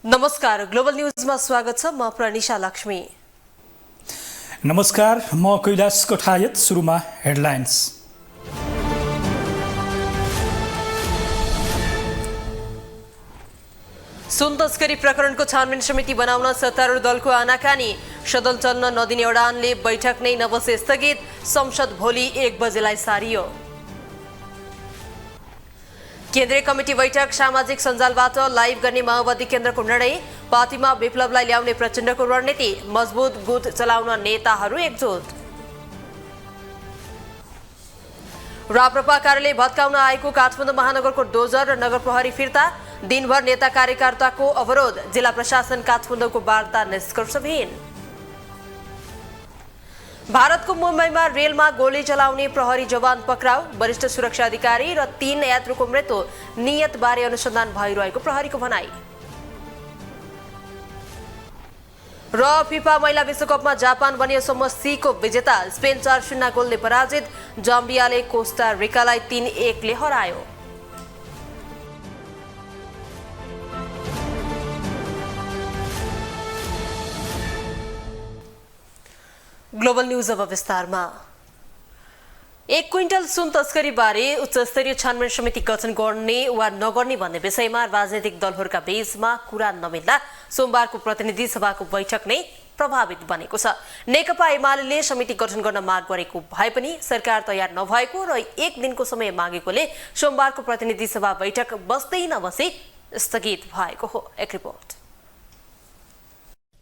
नमस्कार, ग्लोबल न्यूजमा स्वागत छ। म प्रनिशा लक्ष्मी। नमस्कार, म कैलाश कोठायत। सुरुमा हेडलाइन्स। सुन तस्करी प्रकरणको छानबिन समिति बनाउन सत्तारूढ दलको आनाकानी। सदन चल्न नदिने अडानले बैठक नै नबसे स्थगित। संसद भोलि 1 बजेलाई सारियो। केन्द्रीय कमिटी बैठक सामाजिक सञ्जालबाट लाइभ गर्ने माओवादी केन्द्रको निर्णय। पार्टीमा विप्लवलाई ल्याउने प्रचण्डको रणनीति। मजबुत गुट चलाउन नेताहरू एकजुट। राप्रपा कार्यालय भत्काउन आएको काठमाडौँ महानगरको डोजर र नगर प्रहरी फिर्ता। दिनभर नेता कार्यकर्ताको अवरोध। जिल्ला प्रशासन काठमाडौँको वार्ता निष्कर्षविहीन। भारतको मुम्बईमा रेलमा गोली चलाउने प्रहरी जवान पक्राउ। वरिष्ठ सुरक्षा अधिकारी र 3 यात्रुको मृत्यु। नियतबारे अनुसन्धान भइरहेको प्रहरीको भनाई। र फिफा महिला विश्वकपमा जापान बनियोसम्म सीको विजेता। स्पेन 4-0 गोलले पराजित। जाम्बियाले कोस्टा रिकालाई 3-1 ले हरायो। ग्लोबल न्यूज अब विस्तारमा। 1 क्विन्टल सुन तस्करी बारे उच्चस्तरीय छानबिन समिति गठन गर्ने वा नगर्ने भन्ने विषयमा राजनीतिक दलहरूका बीचमा कुरा नमिल्दा सोमबारको प्रतिनिधि सभाको बैठक नै प्रभावित बनेको छ। नेकपा एमाले समिति गठन गर्न माग गरेको भए पनि सरकार तयार नभएको र 1 दिनको समय मागेकोले सोमबारको प्रतिनिधि सभा बैठक बस्दै नबसी स्थगित भएको हो। एक रिपोर्ट।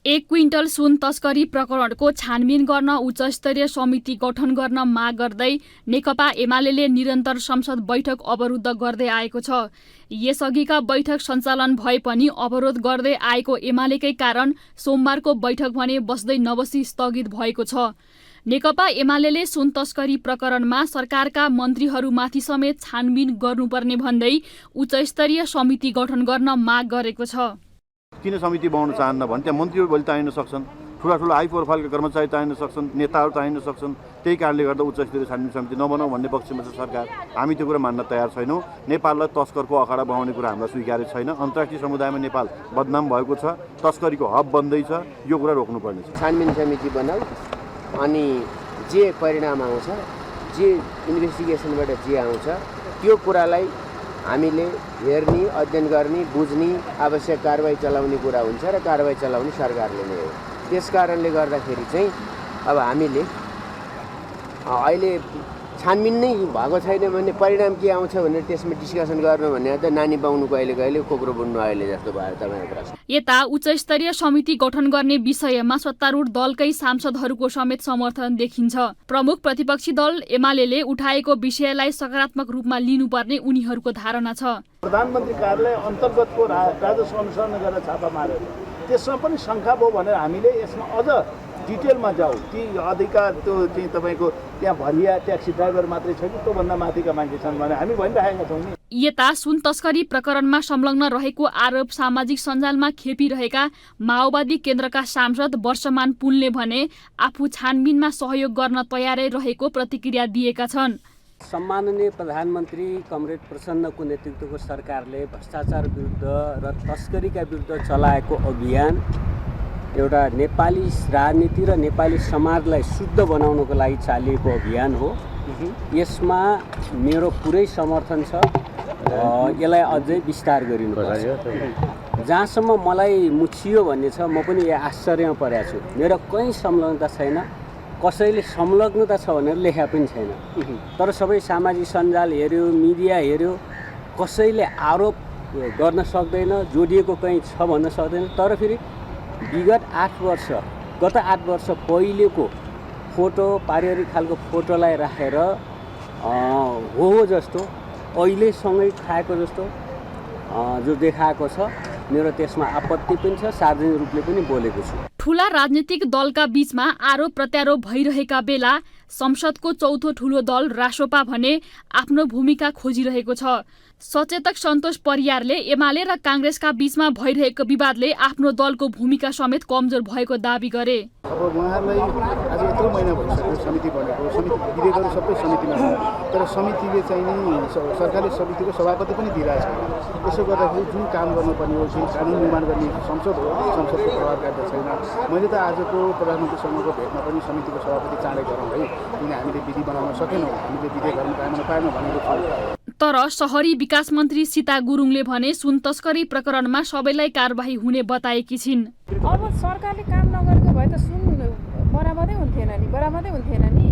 1 क्विन्टल सुन तस्करी प्रकरणको छानबिन गर्न उच्चस्तरीय समिति गठन गर्न माग गर्दै नेकपा एमाले निरन्तर संसद बैठक अवरुद्ध गर्दै आएको छ। यसअघिका बैठक सञ्चालन भए पनि अवरोध गर्दै आएको एमालेकै कारण सोमबारको बैठक भने बस्दै नबसी स्थगित भएको छ। नेकपा एमाले सुन तस्करी प्रकरणमा सरकारका मन्त्रीहरूमाथि समेत छानबिन गर्नुपर्ने भन्दै उच्चस्तरीय समिति गठन गर्न माग गरेको छ। किन समिति बनाउन चाहन्न भने त्यहाँ मन्त्रीहरू भोलि चाहिन सक्छन्, ठुला हाई प्रोफाइलका कर्मचारी चाहिन सक्छन्, नेताहरू चाहिन सक्छन्। त्यही कारणले गर्दा उच्चस्तरीय छानबिन समिति नबनाऊ भन्ने पक्षमा छ सरकार। हामी त्यो कुरा मान्न तयार छैनौँ। नेपाललाई तस्करको अखाडा बनाउने कुरा हामीलाई स्वीकार्य छैन। अन्तर्राष्ट्रिय समुदायमा नेपाल बदनाम भएको छ, तस्करीको हब बन्दैछ। यो कुरा रोक्नुपर्ने छ। छानबिन समिति बनाऊ अनि जे परिणाम आउँछ, जे इन्भेस्टिगेसनबाट जे आउँछ त्यो कुरालाई हामीले हेर्ने, अध्ययन गर्ने, बुझ्ने, आवश्यक कारबाही चलाउने कुरा हुन्छ र कारबाही चलाउने सरकारले नै हो। त्यस कारणले गर्दाखेरि चाहिँ अब हामीले अहिले छानबिन नै भएको छैन भने परिणाम के आउँछ भनेर त्यसमा डिस्कसन गर्नु भन्ने त नानी पाउनुको अहिले कोक्रो बुन्नु अहिले जस्तो भयो तपाईँको प्रश्न। यता उच्चस्तरीय समिति गठन गर्ने विषयमा सत्तारूढ दलकै सांसदहरूको समेत समर्थन देखिन्छ। प्रमुख प्रतिपक्षी दल एमाले उठाएको विषयलाई सकारात्मक रूपमा लिनुपर्ने उनीहरूको धारणा छ। प्रधानमन्त्री कार्यालय अन्तर्गतको राजस्व अनुसरण गरेर छापा मारेर त्यसमा पनि शङ्का भयो भनेर हामीले यसमा अझ डिटेलमा जाऊ। ती अधिकार त्यो चाहिँ तपाईँको त्यहाँ भरिया ट्याक्सी ड्राइभर मात्रै छ कि त्योभन्दा माथिका मान्छे छन् भने हामी भनिरहेका छौँ नि। यता सुन तस्करी प्रकरणमा संलग्न रहेको आरोप सामाजिक सञ्जालमा खेपिरहेका माओवादी केन्द्रका सांसद वर्षमान पुनले भने आफू छानबिनमा सहयोग गर्न तयारै रहेको प्रतिक्रिया दिएका छन्। सम्माननीय प्रधानमन्त्री कमरेड प्रचण्डको नेतृत्वको सरकारले भ्रष्टाचार विरुद्ध र तस्करीका विरुद्ध चलाएको अभियान एउटा नेपाली राजनीति र नेपाली समाजलाई शुद्ध बनाउनको लागि चालिएको अभियान हो। यसमा मेरो पुरै समर्थन छ। यसलाई अझै विस्तार गरिनुपर्छ। जहाँसम्म मलाई मुछियो भन्ने छ, म पनि आश्चर्यमा परेको छु। मेरो कहीँ संलग्नता छैन, कसैले संलग्नता छ भनेर लेखा पनि छैन। तर सबै सामाजिक सञ्जाल हेऱ्यो, मिडिया हेऱ्यो, कसैले आरोप गर्न सक्दैन, जोडिएको कहीँ छ भन्न सक्दैन। तर फेरि विगत 8 वर्ष, गत 8 वर्ष पहिलेको फोटो, पारिवारिक खालको फोटोलाई राखेर हो जस्तो अहिलेसँगै खाएको जस्तो जो देखाएको छ, मेरो त्यसमा आपत्ति पनि छ। सार्वजनिक रूपले पनि बोलेको छु। ठूला राजनीतिक दलका बीचमा आरोप प्रत्यारोप भइरहेका बेला संसदको चौथो ठूलो दल रासोपा भने आफ्नो भूमिका खोजिरहेको छ। सचेतक सन्तोष परियारले एमाले र काङ्ग्रेसका बीचमा भइरहेको विवादले आफ्नो दलको भूमिका समेत कमजोर भएको दाबी गरे। अब उहाँहरूलाई आज यत्रो महिना भइसक्यो समिति बनेको, समिति विधेयकहरू सबै समितिमा छ, तर समितिले चाहिँ नि सरकारले समितिको सभापति पनि दिइरहेको छैन। यसो गर्दाखेरि जुन काम गर्नुपर्ने हो, जुन कानुन निर्माण गर्ने संसद हो, संसदको प्रभावकारिता छैन। मैले त आजको प्रधानमन्त्रीसँगको भेटमा पनि समितिको सभापति चाँडै गरौँ है, किन हामीले विधि बनाउन सकेनौँ, हामीले विधेयकहरू कायम पाएनौँ भनेको छु। तर शहरी विकास मन्त्री सीता गुरुङले भने सुन तस्करी प्रकरणमा सबैलाई कारबाही हुने बताएकी छिन्। अब सरकारले काम नगरेको भए त सुन बराबरै हुन्थेन नि।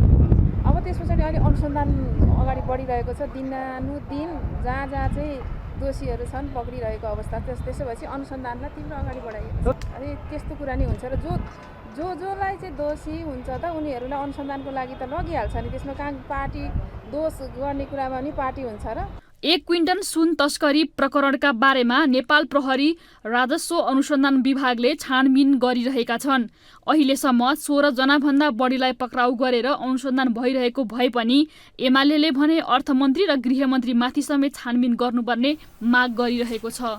अब त्यस पछाडि अहिले अनुसन्धान अगाडि बढिरहेको छ, दिनानुदिन जहाँ चाहिँ दोषीहरू छन् पक्रिरहेको अवस्था। त्यसो भएपछि अनुसन्धानलाई तीव्र अगाडि बढाइएको छ। अनि त्यस्तो कुरा नै हुन्छ र जसलाई चाहिँ दोषी हुन्छ त उनीहरूलाई अनुसन्धानको लागि त लगिहाल्छ नि। त्यसमा कहाँ पार्टी दोष गर्ने कुरामा पनि पार्टी हुन्छ र। 1 क्विन्टल सुन तस्करी प्रकरणका बारेमा नेपाल प्रहरी राजस्व अनुसन्धान विभागले छानबिन गरिरहेका छन्। अहिलेसम्म 16 जनाभन्दा बढीलाई पक्राउ गरेर अनुसन्धान भइरहेको भए पनि एमाले भने अर्थमन्त्री र गृहमन्त्रीमाथि समेत छानबिन गर्नुपर्ने माग गरिरहेको छ।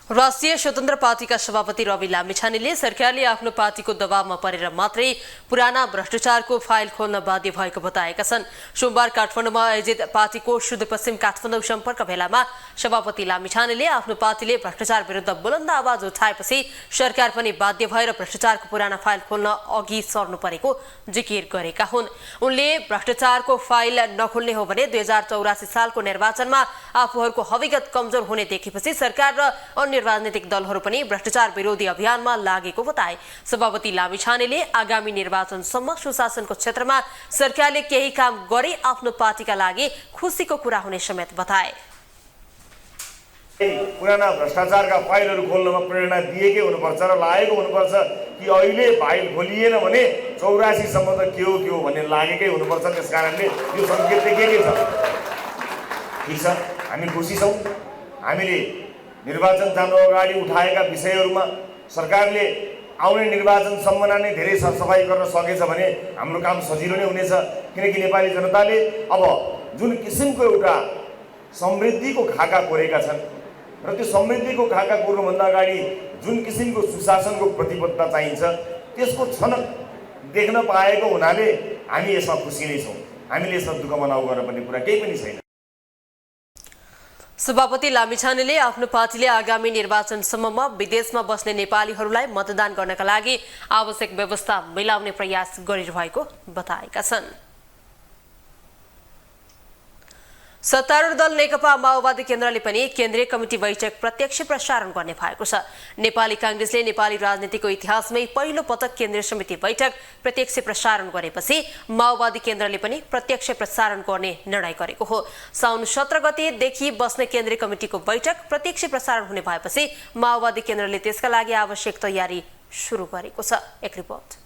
राष्ट्रिय स्वतन्त्र पार्टीका सभापति रवि लामिछानेले सरकारले आफ्नो पार्टीको दबावमा परेर मात्रै पुराना भ्रष्टाचारको फाइल खोल्न बाध्य भएको बताएका छन्। सोमबार काठमाडौँमा आयोजित पार्टीको सुदूरपश्चिम काठमाडौँ सम्पर्क भेलामा सभापति लामिछानेले आफ्नो पार्टीले भ्रष्टाचार विरुद्ध बुलन्द आवाज उठाएपछि सरकार पनि बाध्य भएर भ्रष्टाचारको पुराना फाइल खोल्न अघि सर्नु परेको जिकिर गरेका हुन्। उनले भ्रष्टाचारको फाइल नखोल्ने हो भने 2084 सालको निर्वाचनमा आफूहरूको हविगत कमजोर हुने देखेपछि सरकार र अन्य राजनीतिक दलहरू पनि भ्रष्टाचार विरोधी अभियानमा लागेको बताए। सभापति लामिछानेले आगामी निर्वाचनसम्म सुशासनको क्षेत्रमा सरकारले केही काम गरे आफ्नो पार्टीका लागि खुसीको कुरा हुने समेत बताए। पुराना भ्रष्टाचारका फाइलहरू खोल्नमा प्रेरणा दिएकै हुनुपर्छ र लागेको हुनुपर्छ कि अहिले फाइल खोलिएन भने 84 सम्म त के हो भन्ने लागेकै हुनुपर्छ। त्यसकारणले यो सङ्केत देखेकै छ। ठिक छ, हामी खुसी छौँ। हामीले निर्वाचन जानु अगाडि उठाएका विषयहरूमा सरकारले आउने निर्वाचनसम्म नै धेरै सरसफाइ गर्न सकेछ भने हाम्रो काम सजिलो नै हुनेछ। किनकि नेपाली जनताले अब जुन किसिमको एउटा समृद्धिको खाका कोरेका छन् र त्यो समृद्धिको खाका कोर्नुभन्दा अगाडि जुन किसिमको सुशासनको प्रतिबद्धता चाहिन्छ त्यसको छनक देख्न पाएको हुनाले हामी यसमा खुसी नै छौँ। हामीले यसमा दुःख मनाउ गर्नुपर्ने कुरा केही पनि छैन। सभापति लामिछानेले आफ्नो पार्टीले आगामी निर्वाचनसम्ममा विदेशमा बस्ने नेपालीहरूलाई मतदान गर्नका लागि आवश्यक व्यवस्था मिलाउने प्रयास गरिरहेको बताएका छन्। सत्तारूढ दल नेकपा माओवादी केन्द्रले पनि केन्द्रीय कमिटी बैठक प्रत्यक्ष प्रसारण गर्ने भएको छ। नेपाली कांग्रेसले नेपाली राजनीतिको इतिहासमै पहिलो पटक केन्द्रीय समिति बैठक प्रत्यक्ष प्रसारण गरेपछि माओवादी केन्द्रले पनि प्रत्यक्ष प्रसारण गर्ने निर्णय गरेको हो। साउन 17 गतेदेखि बस्ने केन्द्रीय कमिटिको बैठक प्रत्यक्ष प्रसारण हुने भएपछि माओवादी केन्द्रले त्यसका लागि आवश्यक तयारी सुरु गरेको छ। एक रिपोर्ट।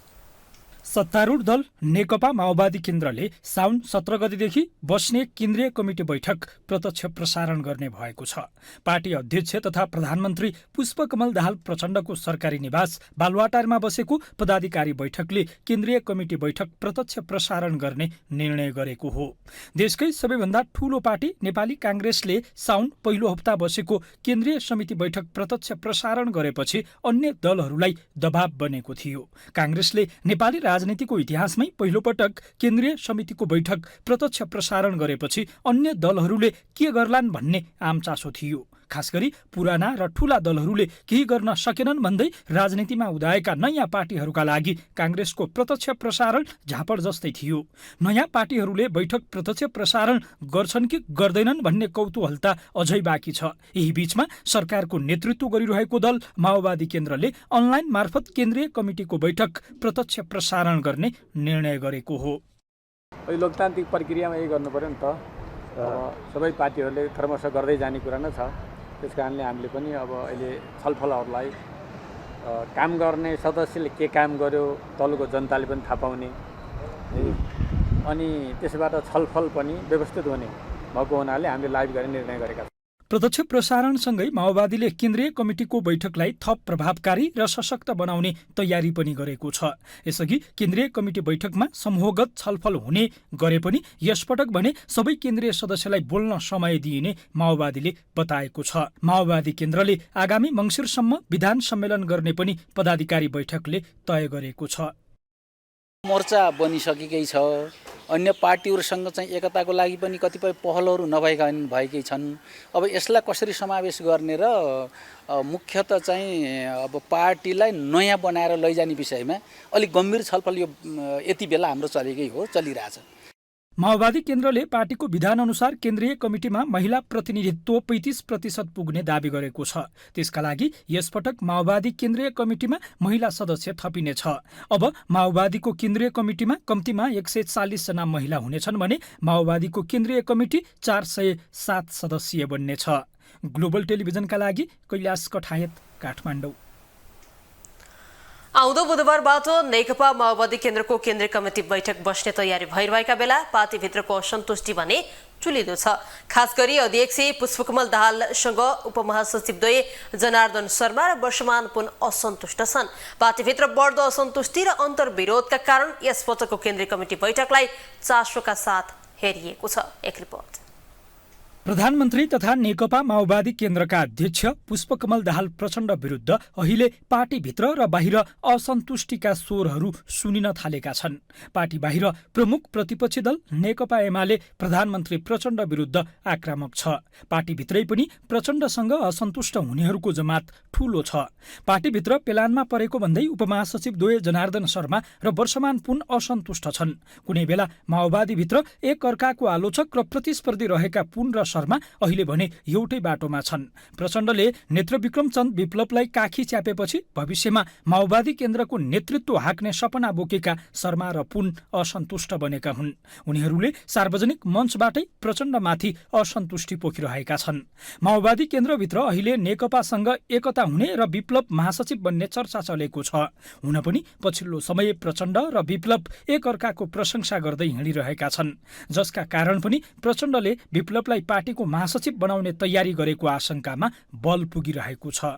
सत्तारूढ दल नेकपा माओवादी केन्द्रले साउन 17 गतेदेखि बस्ने केन्द्रीय कमिटी बैठक प्रत्यक्ष प्रसारण गर्ने भएको छ। पार्टी अध्यक्ष तथा प्रधानमन्त्री पुष्पकमल दाहाल प्रचण्डको सरकारी निवास बालुवाटारमा बसेको पदाधिकारी बैठकले केन्द्रीय कमिटी बैठक प्रत्यक्ष प्रसारण गर्ने निर्णय गरेको हो। देशकै सबैभन्दा ठूलो पार्टी नेपाली कांग्रेसले साउन पहिलो हप्ता बसेको केन्द्रीय समिति बैठक प्रत्यक्ष प्रसारण गरेपछि अन्य दलहरूलाई दबाव बनेको थियो। कांग्रेसले नेपाली राजनीतिको इतिहासमै पहिलो पटक केन्द्रीय समितिको बैठक प्रत्यक्ष प्रसारण गरेपछि अन्य दलहरूले के गर्लान् भन्ने आम चासो थियो। खास गरी पुराना र ठूला दलहरूले केही गर्न सकेनन् भन्दै राजनीतिमा उदाएका नयाँ पार्टीहरूका लागि कांग्रेसको प्रत्यक्ष प्रसारण झापड जस्तै थियो। नयाँ पार्टीहरूले बैठक प्रत्यक्ष प्रसारण गर्छन् कि गर्दैनन् भन्ने कौतूहलता अझै बाँकी छ। यही बीचमा सरकारको नेतृत्व गरिरहेको दल माओवादी केन्द्रले अनलाइन मार्फत केन्द्रीय कमिटिको बैठक प्रत्यक्ष प्रसारण गर्ने निर्णय गरेको हो। लोकतान्त्रिक प्रक्रियामा यही गर्नु पर्यो नि त। सबै पार्टीहरूले क्रमशः गर्दै जाने कुरा नै छ। त्यस कारणले हामीले पनि अब अहिले छलफलहरूलाई काम गर्ने सदस्यले के काम गर्यो तलको जनताले पनि थाहा पाउने अनि त्यसबाट छलफल पनि व्यवस्थित हुने भएको हुनाले हामीले लाइभ गर्ने निर्णय गरेका छौँ। प्रत्यक्ष प्रसारणसँगै माओवादीले केन्द्रीय कमिटिको बैठकलाई थप प्रभावकारी र सशक्त बनाउने तयारी पनि गरेको छ। यसअघि केन्द्रीय कमिटी बैठकमा समूहगत छलफल हुने गरे पनि यसपटक भने सबै केन्द्रीय सदस्यलाई बोल्न समय दिइने माओवादीले बताएको छ। माओवादी केन्द्रले आगामी मङ्सिरसम्म विधान सम्मेलन गर्ने पनि पदाधिकारी बैठकले तय गरेको छ। मोर्चा बनिसकेकै छ। अन्य पार्टीहरूसँग चाहिँ एकताको लागि पनि कतिपय पहलहरू भएकै छन्। अब यसलाई कसरी समावेश गर्ने र मुख्यतः चाहिँ अब पार्टीलाई नयाँ बनाएर लैजाने विषयमा अलिक गम्भीर छलफल यो यति बेला हाम्रो चलेकै हो, चलिरहेछ। माओवादी केन्द्रले पार्टीको विधान अनुसार केन्द्रीय कमिटीमा महिला प्रतिनिधित्व 35% पुग्ने दावी गरेको छ। त्यसका लागि यसपटक माओवादी केन्द्रीय कमिटीमा महिला सदस्य थपिनेछ। अब माओवादीको केन्द्रीय कमिटीमा कम्तीमा 140 जना महिला हुनेछन् भने माओवादीको केन्द्रीय कमिटी 407 सदस्यीय बन्नेछ। ग्लोबल टेलिभिजनका लागि कैलाश कठायत, काठमाडौँ। आउँदो बुधबारबाट नेकपा माओवादी केन्द्रको केन्द्रीय कमिटी बैठक बस्ने तयारी भइरहेका बेला पार्टीभित्रको असन्तुष्टि भने चुलिदो छ। खास गरी अध्यक्ष पुष्पकमल दाहालसँग उपमहासचिवद्वय जनार्दन शर्मा र वर्षमान पुन असन्तुष्ट छन्। पार्टीभित्र बढ्दो असन्तुष्टि र अन्तर्विरोधका कारण यसपटकको केन्द्रीय कमिटी बैठकलाई चासोका साथ हेरिएको छ। एक रिपोर्ट। प्रधानमन्त्री तथा नेकपा माओवादी केन्द्रका अध्यक्ष पुष्पकमल दाहाल प्रचण्ड विरुद्ध अहिले पार्टीभित्र र बाहिर असन्तुष्टिका स्वरहरू सुनिन थालेका छन्। पार्टी बाहिर प्रमुख प्रतिपक्षी दल नेकपा एमाले प्रधानमन्त्री प्रचण्ड विरुद्ध आक्रामक छ। पार्टीभित्रै पनि प्रचण्डसँग असन्तुष्ट हुनेहरूको जमात ठूलो छ। पार्टीभित्र पेलानमा परेको भन्दै उपमहासचिवद्वय जनार्दन शर्मा र वर्षमान पुन असन्तुष्ट छन्। कुनै बेला माओवादीभित्र एक अर्काको आलोचक र प्रतिस्पर्धी रहेका पुन र शर्मा अहिले भने एउटै बाटोमा छन्। प्रचण्डले नेत्रविक्रम चन्द विप्लवलाई काखी च्यापेपछि भविष्यमा माओवादी केन्द्रको नेतृत्व हाँक्ने सपना बोकेका शर्मा र पुन असन्तुष्ट बनेका हुन्। उनीहरूले सार्वजनिक मञ्चबाटै प्रचण्डमाथि असन्तुष्टि पोखिरहेका छन्। माओवादी केन्द्रभित्र अहिले नेकपासँग एकता हुने र विप्लव महासचिव बन्ने चर्चा चलेको छ। हुन पनि पछिल्लो समय प्रचण्ड र विप्लव एक अर्काको प्रशंसा गर्दै हिँडिरहेका छन्, जसका कारण पनि प्रचण्डले विप्लवलाई पार्टीको महासचिव बनाउने तयारी गरेको आशंकामा बल पुगिरहेको छ।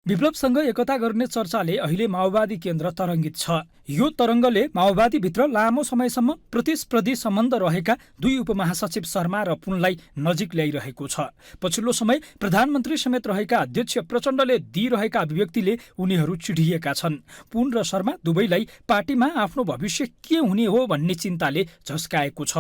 विप्लवसँग एकता गर्ने चर्चाले अहिले माओवादी केन्द्र तरङ्गित छ। यो तरङ्गले माओवादीभित्र लामो समयसम्म प्रतिस्पर्धी सम्बन्ध रहेका दुई उपमहासचिव शर्मा र पुनलाई नजिक ल्याइरहेको छ। पछिल्लो समय प्रधानमन्त्री समेत रहेका अध्यक्ष प्रचण्डले दिइरहेका अभिव्यक्तिले उनीहरू चिढिएका छन्। पुन र शर्मा दुवैलाई पार्टीमा आफ्नो भविष्य के हुने हो भन्ने चिन्ताले झस्काएको छ।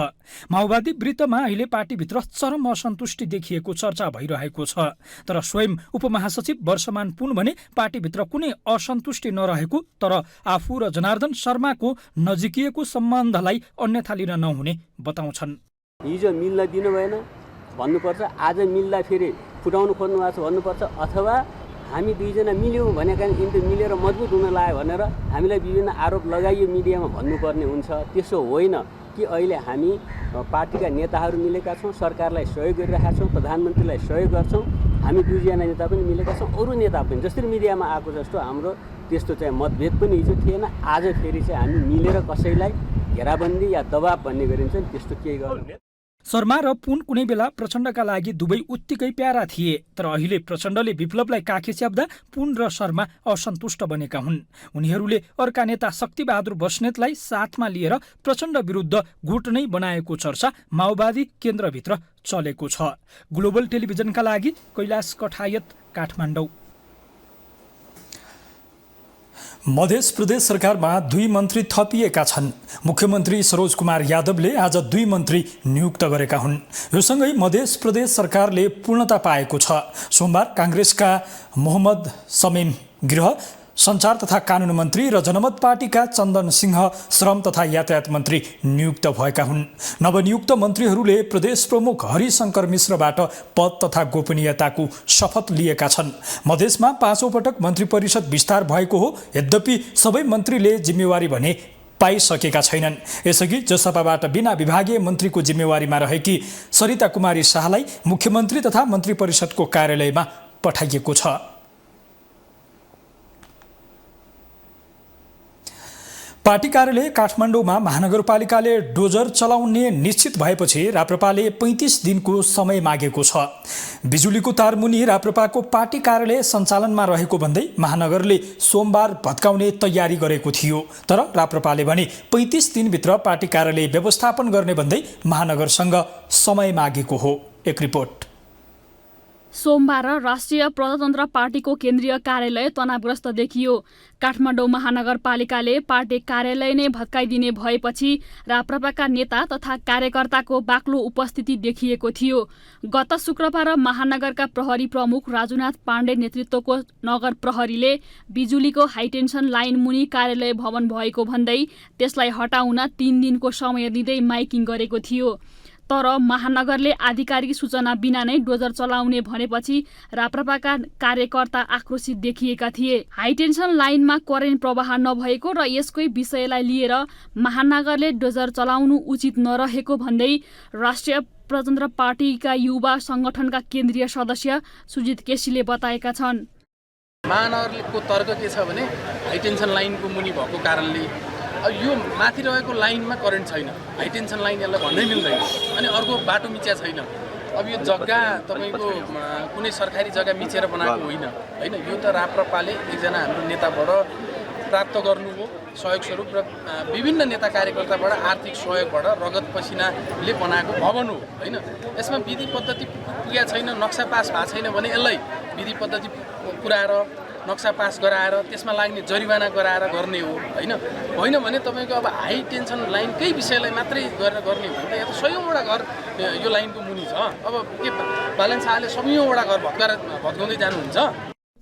माओवादी वृत्तमा अहिले पार्टीभित्र चरम असन्तुष्टि देखिएको चर्चा भइरहेको छ। तर स्वयं उपमहासचिव वर्षमान पुन भने पार्टीभित्र कुनै असन्तुष्टि नरहेको, तर आफू र जनार्दन शर्माको नजिकिएको सम्बन्धलाई अन्यथा लिन नहुने बताउँछन्। हिजो मिल्न दिनु भएन भन्नुपर्छ, आज मिल्दा फेरि फुटाउनु खोज्नु भएको छ भन्नुपर्छ, अथवा हामी दुईजना मिल्यौँ भने कारण यिनीहरू मिलेर मजबुत हुन लाग्यो भनेर हामीलाई विभिन्न आरोप लगाइयो मिडियामा भन्नुपर्ने हुन्छ। त्यसो होइन कि अहिले हामी पार्टीका नेताहरू मिलेका छौँ, सरकारलाई सहयोग गरिरहेका छौँ, प्रधानमन्त्रीलाई सहयोग गर्छौँ, हामी दुईजना नेता पनि मिलेका छौँ, अरू नेता पनि जसरी मिडियामा आएको जस्तो हाम्रो त्यस्तो चाहिँ मतभेद पनि हिजो थिएन। आज फेरि चाहिँ हामी मिलेर कसैलाई घेराबन्दी या दबाब भन्ने गरिन्छ नि त्यस्तो केही गर्नु। शर्मा र पुन कुनै बेला प्रचण्डका लागि दुवै उत्तिकै प्यारा थिए, तर अहिले प्रचण्डले विप्लवलाई काखी च्याप्दा पुन र शर्मा असन्तुष्ट बनेका हुन्। उनीहरूले अर्का नेता शक्तिबहादुर बस्नेतलाई साथमा लिएर प्रचण्ड विरुद्ध गुट नै बनाएको चर्चा माओवादी केन्द्रभित्र चलेको छ। ग्लोबल टेलिभिजनका लागि कैलाश कठायत, काठमाडौँ। मध्य प्रदेश सरकारमा 2 मन्त्री थपिएका छन्। मुख्यमन्त्री सरोज कुमार यादवले आज 2 मन्त्री नियुक्त गरेका हुन्। यो सँगै मध्य प्रदेश सरकारले पूर्णता पाएको छ। सोमबार काङ्ग्रेसका मोहम्मद समीम गृह, सञ्चार तथा कानुन मन्त्री र जनमत पार्टीका चन्दन सिंह श्रम तथा यातायात मन्त्री नियुक्त भएका हुन्। नवनियुक्त मन्त्रीहरूले प्रदेश प्रमुख हरिशङ्कर मिश्रबाट पद तथा गोपनीयताको शपथ लिएका छन्। मधेसमा 5औं पटक मन्त्री परिषद विस्तार भएको हो, यद्यपि सबै मन्त्रीले जिम्मेवारी भने पाइसकेका छैनन्। यसअघि जसपाबाट बिना विभागीय मन्त्रीको जिम्मेवारीमा रहेकी सरिता कुमारी शाहलाई मुख्यमन्त्री तथा मन्त्री परिषदको कार्यालयमा पठाइएको छ। पार्टी कार्यालय काठमाडौँमा महानगरपालिकाले डोजर चलाउने निश्चित भएपछि राप्रपाले 35 दिनको समय मागेको छ। बिजुलीको तार मुनि राप्रपाको पार्टी कार्यालय सञ्चालनमा रहेको भन्दै महानगरले सोमबार भत्काउने तयारी गरेको थियो। तर राप्रपाले भने 35 दिनभित्र पार्टी कार्यालय व्यवस्थापन गर्ने भन्दै महानगरसँग समय मागेको हो। एक रिपोर्ट। सोमबार राष्ट्रिय प्रजातन्त्र पार्टीको केन्द्रीय कार्यालय तनावग्रस्त देखियो। काठमाडौँ महानगरपालिकाले पार्टी कार्यालय नै भत्काइदिने भएपछि राप्रपाका नेता तथा कार्यकर्ताको बाक्लो उपस्थिति देखिएको थियो। गत शुक्रबार महानगरका प्रहरी प्रमुख राजुनाथ पाण्डे नेतृत्वको नगर प्रहरीले बिजुलीको हाइटेन्सन लाइन मुनि कार्यालय भवन भएको भन्दै त्यसलाई हटाउन 3 दिनको समय दिँदै माइकिङ गरेको थियो। तर महानगरले आधिकारिक सूचना बिना नै डोजर चलाउने भनेपछि राप्रपाका कार्यकर्ता आक्रोशित देखिएका थिए। हाइटेन्सन लाइनमा करेन्ट प्रवाह नभएको र यसकै विषयलाई लिएर महानगरले डोजर चलाउनु उचित नरहेको भन्दै राष्ट्रिय प्रजातन्त्र पार्टीका युवा संगठनका केन्द्रीय सदस्य सुजित केसीले बताएका छन्। महानगरको तर्क के छ भने हाइटेन्सन लाइनको मुनि भएको कारणले यो माथि रहेको लाइनमा करेन्ट छैन, हाइटेन्सन लाइन यसलाई भन्नै मिल्दैन। अनि अर्को बाटो मिच्या छैन। अब यो जग्गा तपाईँको कुनै सरकारी जग्गा मिचेर बनाएको होइन होइन, यो त राप्रपाले एकजना हाम्रो नेताबाट प्राप्त गर्नु हो सहयोग स्वरूप र विभिन्न नेता कार्यकर्ताबाट आर्थिक सहयोगबाट रगत पसिनाले बनाएको भवन हो होइन। यसमा विधि पद्धति पुगेको छैन, नक्सा पास भएको छैन भने यसलाई विधि पद्धति पुऱ्याएर नक्सा पास गराएर त्यसमा लाग्ने जरिवाना गराएर गर्ने हो होइन। होइन भने तपाईँको अब हाई टेन्सन लाइनकै विषयलाई मात्रै गरेर गर्ने हो भने त सयौँवटा घर यो लाइनको मुनि छ। अब के बालन शाहले सयौँवटा घर भत्काउँदै जानुहुन्छ।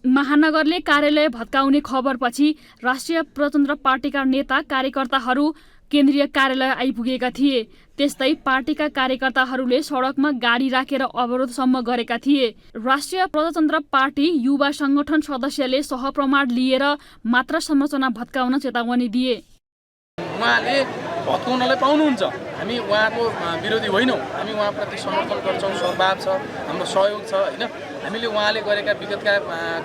महानगरले कार्यालय भत्काउने खबरपछि राष्ट्रिय प्रजातन्त्र पार्टीका नेता कार्यकर्ताहरू केन्द्रीय कार्यालय आइपुगेका थिए। त्यस्तै पार्टीका कार्यकर्ताहरूले सडकमा गाडी राखेर अवरोधसम्म गरेका थिए। राष्ट्रिय प्रजातन्त्र पार्टी युवा संगठन सदस्यले सहप्रमाण लिएर मात्र संरचना भत्काउन चेतावनी दिए। उहाँले भत्काउनलाई पाउनुहुन्छ, हामी उहाँको विरोधी होइनौँ, हामी उहाँप्रति समर्थन गर्छौँ, सद्भाव छ, हाम्रो सहयोग छ होइन। हामीले उहाँले गरेका विगतका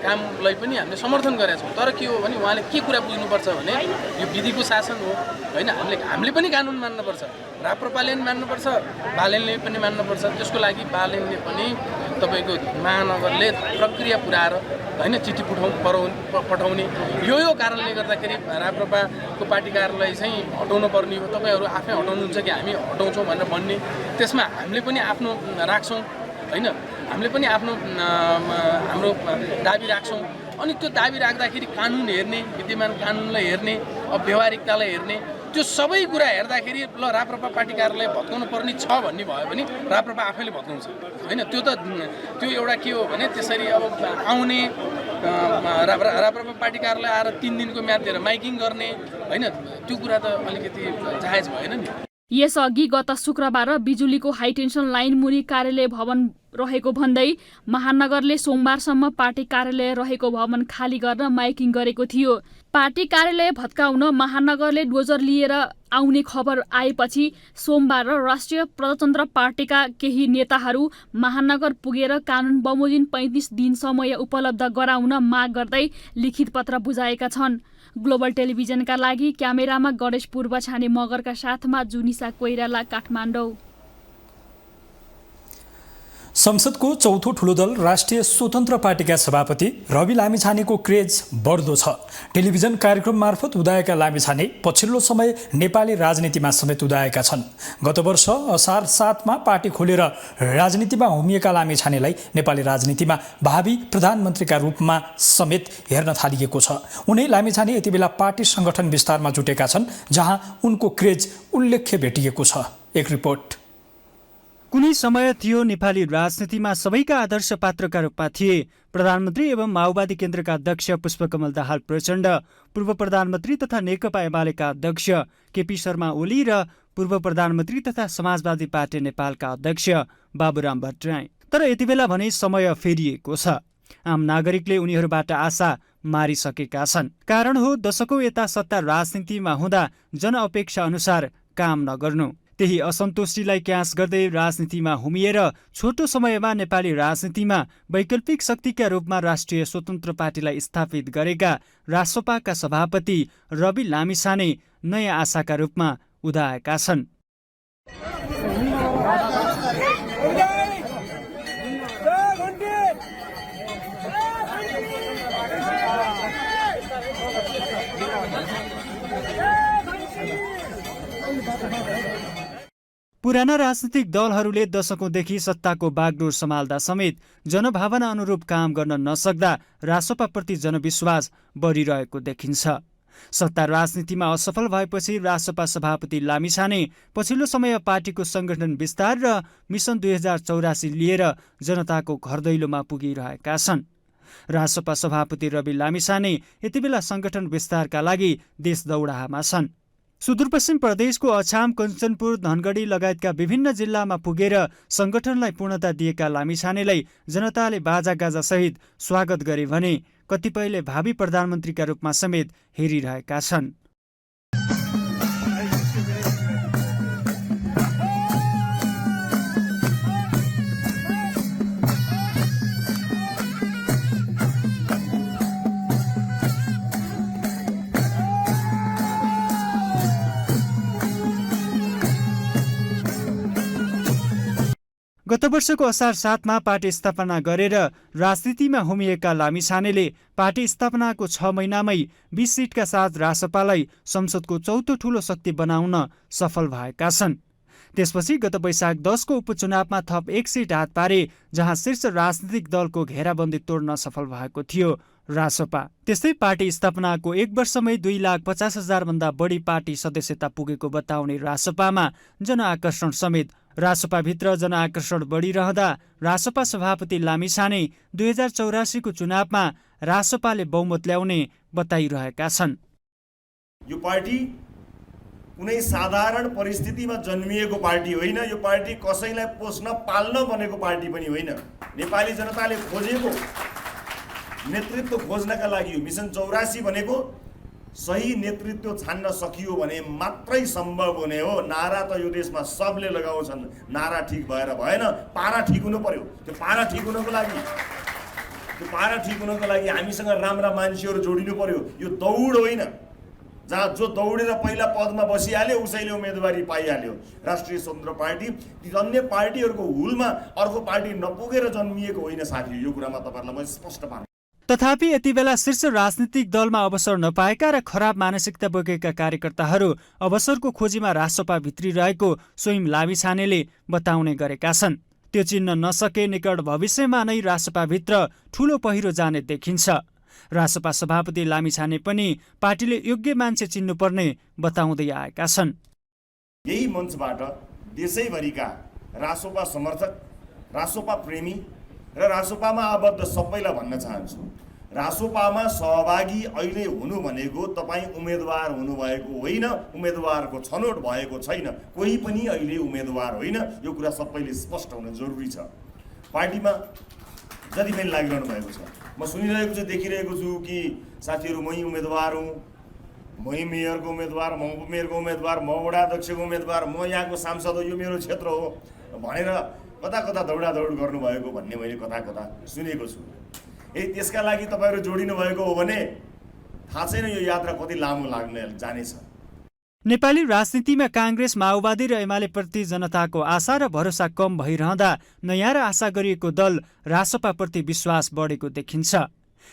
कामलाई पनि हामीले समर्थन गरेका छौँ। तर के हो भने उहाँले के कुरा बुझ्नुपर्छ भने यो विधिको शासन हो होइन। हामीले पनि कानुन मान्नुपर्छ, राप्रपाले पनि मान्नुपर्छ, बालेनले पनि मान्नुपर्छ। त्यसको लागि बालेनले पनि तपाईँको महानगरले प्रक्रिया पुऱ्याएर होइन चिठी पठाउने यो कारणले गर्दाखेरि राप्रपाको पार्टी कार्यालय चाहिँ हटाउनु पर्ने हो। तपाईँहरू आफै हटाउनुहुन्छ कि हामी हटाउँछौँ भनेर भन्ने, त्यसमा हामीले पनि आफ्नो राख्छौँ होइन। हामीले पनि आफ्नो हाम्रो दाबी राख्छौँ। अनि त्यो दाबी राख्दाखेरि कानुन हेर्ने, विद्यमान कानुनलाई हेर्ने, अब व्यवहारिकतालाई हेर्ने, त्यो सबै कुरा हेर्दाखेरि ल राप्रपा पार्टी कार्यालय भत्काउनु पर्ने छ भन्ने भयो भने राप्रपा आफैले भत्काउँछ होइन। त्यो एउटा के हो भने त्यसरी अब आउने राप्रपा पार्टी कार्यालय आएर 3 दिनको म्याद दिएर माइकिङ गर्ने होइन, त्यो कुरा त अलिकति जायज भएन नि। यसअघि गत शुक्रबार बिजुलीको हाइटेन्सन लाइन मुनि कार्यालय भवन रहेको भन्दै महानगरले सोमबारसम्म पार्टी कार्यालय रहेको भवन खाली गर्न माइकिङ गरेको थियो। पार्टी कार्यालय भत्काउन महानगरले डोजर लिएर आउने खबर आएपछि सोमबार राष्ट्रिय प्रजातन्त्र पार्टीका केही नेताहरू महानगर पुगेर कानुन बमोजिम 35 दिन समय उपलब्ध गराउन माग गर्दै लिखित पत्र बुझाएका छन्। ग्लोबल टेलिभिजनका लागि क्यामेरामा गणेश पूर्वछाने मगरका साथमा जुनिसा कोइराला, काठमाडौँ। संसदको चौथो ठुलो दल राष्ट्रिय स्वतन्त्र पार्टीका सभापति रवि लामिछानेको क्रेज बढ्दो छ। टेलिभिजन कार्यक्रम मार्फत उदाएका लामिछाने पछिल्लो समय नेपाली राजनीतिमा समेत उदाएका छन्। गत वर्ष असार 7मा पार्टी खोलेर राजनीतिमा होमिएका लामिछानेलाई नेपाली राजनीतिमा भावी प्रधानमन्त्रीका रूपमा समेत हेर्न थालिएको छ। उनै लामिछाने यति बेला पार्टी संगठन विस्तारमा जुटेका छन्, जहाँ उनको क्रेज उल्लेख्य भेटिएको छ। एक रिपोर्ट। कुनै समय थियो नेपाली राजनीतिमा सबैका आदर्श पात्रका रूपमा थिए प्रधानमन्त्री एवं माओवादी केन्द्रका अध्यक्ष पुष्पकमल दाहाल प्रचण्ड, पूर्व प्रधानमन्त्री तथा नेकपा एमालेका अध्यक्ष केपी शर्मा ओली र पूर्व प्रधानमन्त्री तथा समाजवादी पार्टी नेपालका अध्यक्ष बाबुराम भट्टराई। तर यति बेला भने समय फेरिएको छ। आम नागरिकले उनीहरूबाट आशा मारिसकेका छन्। कारण हो दशकौं यता सत्ता राजनीतिमा हुँदा जनअपेक्षा अनुसार काम नगर्नु। त्यही असन्तुष्टिलाई क्यास गर्दै राजनीतिमा हुमिएर छोटो समयमा नेपाली राजनीतिमा वैकल्पिक शक्तिका रूपमा राष्ट्रिय स्वतन्त्र पार्टीलाई स्थापित गरेका रासपाका सभापति रवि लामिछाने नयाँ आशाका रूपमा उदाएका छन्। पुराना राजनीतिक दलहरूले दशकौंदेखि सत्ताको बागडोर सम्हाल्दा समेत जनभावना अनुरूप काम गर्न नसक्दा रासपाप्रति जनविश्वास बढिरहेको देखिन्छ। सत्ता राजनीतिमा असफल भएपछि रासपा सभापति लामिछाने पछिल्लो समय पार्टीको संगठन विस्तार र मिसन 2084 लिएर जनताको घरदैलोमा पुगिरहेका छन्। रासपा सभापति रवि लामिछाने यतिबेला संगठन विस्तारका लागि देश दौडाहामा छन्। सुदूरपश्चिम प्रदेशको अछाम, कञ्चनपुर, धनगढी लगायतका विभिन्न जिल्लामा पुगेर संगठनलाई पूर्णता दिएका लामिछानेलाई जनताले बाजागाजा सहित स्वागत गरे भने कतिपयले भावी प्रधानमन्त्रीका रूपमा समेत हेरिरहेका छन्। गत वर्षको असार 7 मा पार्टी स्थापना गरेर राजनीतिमा होमिएका लामिछानेले पार्टी स्थापनाको 6 महिनामै 20 सिटका साथ रासपालाई संसदको चौथो ठूलो शक्ति बनाउन सफल भएका छन्। त्यसपछि गत वैशाख 10 को उपचुनावमा थप 1 सिट हात पारे, जहाँ शीर्ष राजनीतिक दलको घेराबन्दी तोड्न सफल भएको थियो रासपा। त्यस्तै पार्टी स्थापनाको 1 वर्षमै 2,50,000 भन्दा बढी पार्टी सदस्यता पुगेको बताउने रासपामा जनआकर्षण समेत रासपाभित्र जनआकर्षण बढिरहँदा रासपा सभापति लामिछाने 2084 को चुनावमा रासपाले बहुमत ल्याउने बताइरहेका छन्। यो पार्टी कुनै साधारण परिस्थितिमा जन्मिएको पार्टी होइन। यो पार्टी कसैलाई पोस्न पाल्न बनेको पार्टी पनि होइन। नेपाली जनताले खोजेको नेतृत्व खोज्नका लागि मिसन 84 भनेको सही नेतृत्व छान्न सकियो भने मात्रै सम्भव हुने हो। नारा त यो देशमा सबले लगाउँछन्, नारा ठिक भएर भएन, पारा ठिक हुनु पर्यो। त्यो पारा ठिक हुनको लागि हामीसँग राम्रा मान्छेहरू जोडिनु पर्यो। यो दौड होइन जहाँ जो दौडेर पहिला पदमा बसिहाल्यो उसैले उम्मेदवारी पाइहाल्यो। राष्ट्रिय स्वतन्त्र पार्टी अन्य पार्टीहरूको हुलमा अर्को पार्टी नपुगेर जन्मिएको होइन साथी। यो कुरामा तपाईँहरूलाई म स्पष्ट पार्छु। तथापि यति बेला शीर्ष राजनीतिक दलमा अवसर नपाएका र खराब मानसिकता बोकेका कार्यकर्ताहरू अवसरको खोजीमा रासपा भित्रिरहेको स्वयं लामिछानेले बताउने गरेका छन्। त्यो चिन्न नसके निकट भविष्यमा नै रासपाभित्र ठूलो पहिरो जाने देखिन्छ। रासपा सभापति लामिछाने पनि पार्टीले योग्य मान्छे चिन्नुपर्ने बताउँदै आएका छन्। यही मञ्चबाट देशैभरिका रासपा समर्थक, रासपा प्रेमी र रासपामा आबद्ध सबैलाई भन्न चाहन्छु, रासपामा सहभागी अहिले हुनु भनेको तपाईँ उम्मेदवार हुनुभएको होइन, उम्मेदवारको छनौट भएको छैन। कोही पनि अहिले उम्मेदवार होइन। यो कुरा सबैले स्पष्ट हुन जरुरी छ। पार्टीमा जति पनि लागिरहनु भएको छ, म सुनिरहेको छु, देखिरहेको छु कि साथीहरू मै उम्मेदवार हुँ, मै मेयरको उम्मेदवार, म उपमेयरको उम्मेदवार, म वडा अध्यक्षको उम्मेदवार, म यहाँको सांसद हो, यो मेरो क्षेत्र हो भनेर कता कता दौडादौड गर्नुभएको भन्ने मैले कता कता सुनेको छु। त्यसका लागि तपाईँहरू जोडिनु भएको हो भने थाहा छैन यो यात्रा कति लामो जानेछ। नेपाली राजनीतिमा कांग्रेस, माओवादी र एमाले प्रति जनताको आशा र भरोसा कम भइरहँदा नयाँ र आशा गरिएको दल रासपाप्रति विश्वास बढेको देखिन्छ।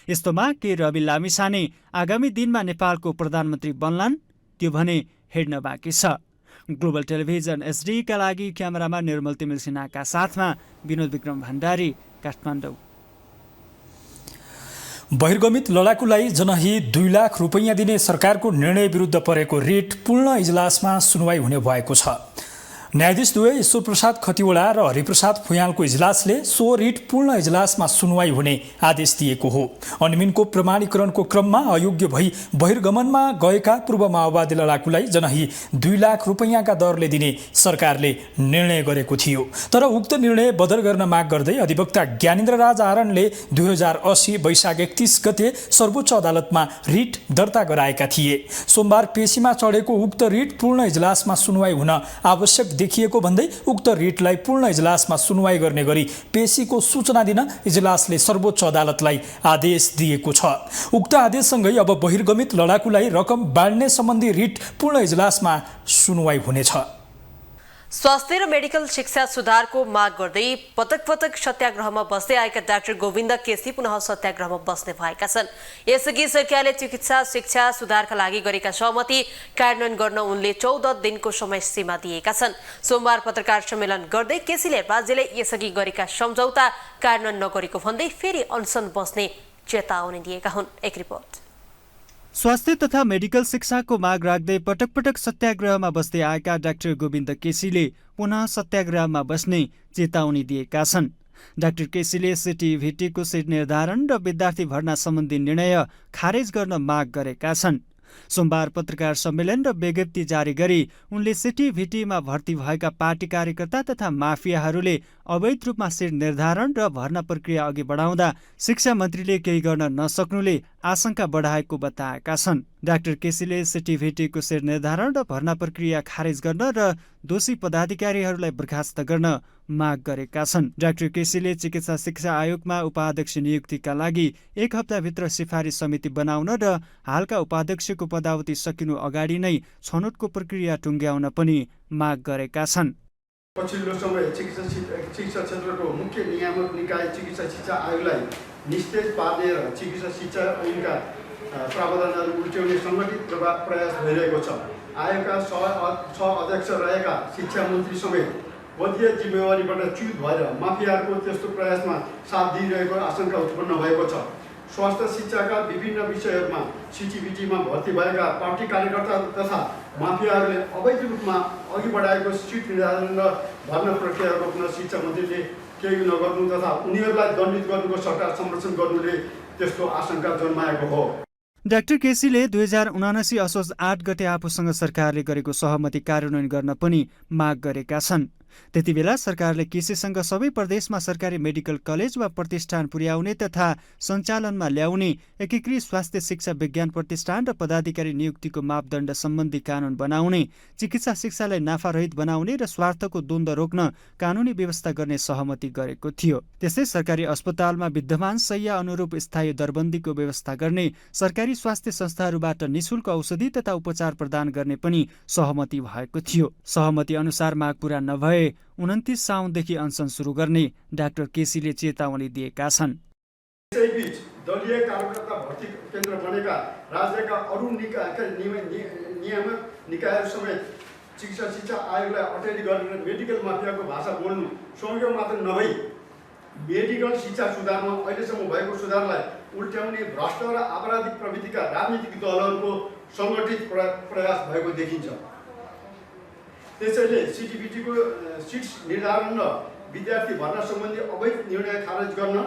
यस्तोमा के रवि लामिछाने आगामी दिनमा नेपालको प्रधानमन्त्री बन्लान् त्यो भने हेर्न बाँकी छ। ग्लोबल टेलिभिजन एसडी का लागि क्यामेरामा निर्मल तिमिल सिन्हाका साथमा विनोद विक्रम भण्डारी, काठमाडौँ। बहिर्गमित लडाकुलाई जनहित 2 लाख रुपैयाँ दिने सरकारको निर्णय विरुद्ध परेको रिट पूर्ण इजलासमा सुनवाई हुने भएको छ। न्यायाधीश द्वय ईश्वर प्रसाद खतिवडा र हरिप्रसाद फुयालको इजलासले सो रिट पूर्ण इजलासमा सुनवाई हुने आदेश दिएको हो। अनिमिनको प्रमाणीकरणको क्रममा अयोग्य भई बहिर्गमनमा गएका पूर्व माओवादी लडाकुलाई जनहित 2 लाख रुपैयाँका दरले दिने सरकारले निर्णय गरेको थियो। तर उक्त निर्णय बदल गर्न माग गर्दै अधिवक्ता ज्ञानेन्द्र राज आरणले 2080 वैशाख 31 गते सर्वोच्च अदालतमा रिट दर्ता गराएका थिए। सोमबार पेशीमा चढेको उक्त रिट पूर्ण इजलासमा सुनवाई हुन आवश्यक देखिएको भन्दै उक्त रिटलाई पूर्ण इजलासमा सुनवाई गर्ने गरी पेशीको सूचना दिन इजलासले सर्वोच्च अदालतलाई आदेश दिएको छ। उक्त आदेशसँगै अब बहिर्गमित लडाकुलाई रकम बाँड्ने सम्बन्धी रिट पूर्ण इजलासमा सुनवाई हुनेछ। स्वास्थ्य र मेडिकल शिक्षा सुधारको माग गर्दै पटक पटक सत्याग्रहमा बस्दै आएका डाक्टर गोविन्द केसी पुनः सत्याग्रहमा बस्ने भएका छन्। यसअघि सरकारले चिकित्सा शिक्षा सुधारका लागि गरेका सहमति कार्यान्वयन गर्न उनले 14 दिनको समय सीमा दिएका छन्। सोमबार पत्रकार सम्मेलन गर्दै केसीले राज्यले यसअघि गरेका सम्झौता कार्यान्वयन नगरेको भन्दै फेरि अनसन बस्ने चेतावनी दिएका हुन्। एक रिपोर्ट। स्वास्थ्य तथा मेडिकल शिक्षाको माग राख्दै पटक पटक सत्याग्रहमा बस्दै आएका डाक्टर गोविन्द केसीले पुनः सत्याग्रहमा बस्ने चेतावनी दिएका छन्। डाक्टर केसीले सिटिभिटीको सिट निर्धारण र विद्यार्थी भर्ना सम्बन्धी निर्णय खारेज गर्न माग गरेका छन्। सोमबार पत्रकार सम्मेलन र विज्ञप्ति जारी गरी उनले सिटिभिटीमा भर्ती भएका पार्टी कार्यकर्ता तथा माफियाहरूले अवैध रूपमा सिट निर्धारण र भर्ना प्रक्रिया अघि बढाउँदा शिक्षा मन्त्रीले केही गर्न नसक्नुले आशंका बढाएको बताएका छन्। डाक्टर केसीले सिटिभिटीको सिट निर्धारण र भर्ना प्रक्रिया खारेज गर्न र दोषी पदाधिकारीहरूलाई बर्खास्त गर्न माग गरेका छन्। डाक्टर केसीले चिकित्सा शिक्षा आयोगमा उपाध्यक्ष नियुक्तिका लागि 1 हप्ताभित्र सिफारिस समिति बनाउन र हालका उपाध्यक्षको पदावधि सकिनु अगाडि नै छनौटको प्रक्रिया टुङ्ग्याउन पनि माग गरेका छन्। पछिल्लो समय चिकित्सा क्षेत्रको मुख्य नियामक निकाय चिकित्सा शिक्षा आयोगलाई निस्तेज पार्ने र चिकित्सा शिक्षा ऐनका प्रावधानहरू उल्ट्याउने सङ्गठित प्रयास भइरहेको छ। आयोगका सह अध्यक्ष रहेका शिक्षा मन्त्री समेत बलिय जिम्मेवारीबाट च्युत भएर माफियाहरूको त्यस्तो प्रयासमा साथ दिइरहेको आशंका उत्पन्न भएको छ। स्वास्थ्य शिक्षाका विभिन्न विषयहरूमा सिटिभिटीमा भर्ती भएका पार्टी कार्यकर्ता तथा माफियाहरूले अवैध रूपमा अघि बढाएको सिट निर्धारण र भर्ना प्रक्रिया रोक्न शिक्षा मन्त्रीले केही नगर्नु तथा उनीहरूलाई दण्डित गर्नुको सट्टा संरक्षण गर्नुले त्यस्तो आशंका जन्माएको हो। डाक्टर केसीले 2079 असोज 8 गते आफूसँग सरकारले गरेको सहमति कार्यान्वयन गर्न पनि माग गरेका छन्। त्यति बेला सरकारले केसीसँग सबै प्रदेशमा सरकारी मेडिकल कलेज वा प्रतिष्ठान पुर्याउने तथा सञ्चालनमा ल्याउने एकीकृत स्वास्थ्य शिक्षा विज्ञान प्रतिष्ठान र पदाधिकारी नियुक्तिको मापदण्ड सम्बन्धी कानुन बनाउने, चिकित्सा शिक्षालाई नाफारहित बनाउने र स्वार्थको द्वन्द्व रोक्न कानुनी व्यवस्था गर्ने सहमति गरेको थियो। त्यस्तै सरकारी अस्पतालमा विद्यमान शैय्या अनुरूप स्थायी दरबन्दीको व्यवस्था गर्ने, सरकारी स्वास्थ्य संस्थाहरूबाट निःशुल्क औषधि तथा उपचार प्रदान गर्ने पनि सहमति भएको थियो। सहमति अनुसार माग पूरा नभए 29 साउनदेखि अनसन सुरु गर्ने डाक्टर केसीले चेतावनी दिएका छन्। यसैबीच दलीय कार्यकर्ता भर्ती केन्द्र बनेका राज्यका अरू नियामक निकायहरू समेत चिकित्सा शिक्षा आयोगलाई अटेरी गरेर मेडिकल माफियाको भाषा बोल्नु संयोग मात्र नभई मेडिकल शिक्षा सुधारमा अहिलेसम्म भएको सुधारलाई उल्ट्याउने भ्रष्ट र आपराधिक प्रवृत्तिका राजनीतिक दलहरूको सङ्गठित प्रयास भएको देखिन्छ। त्यसैले सिटिभिटीको सिट्स निर्धारण र विद्यार्थी भर्ना सम्बन्धी अवैध निर्णय खारेज गर्न,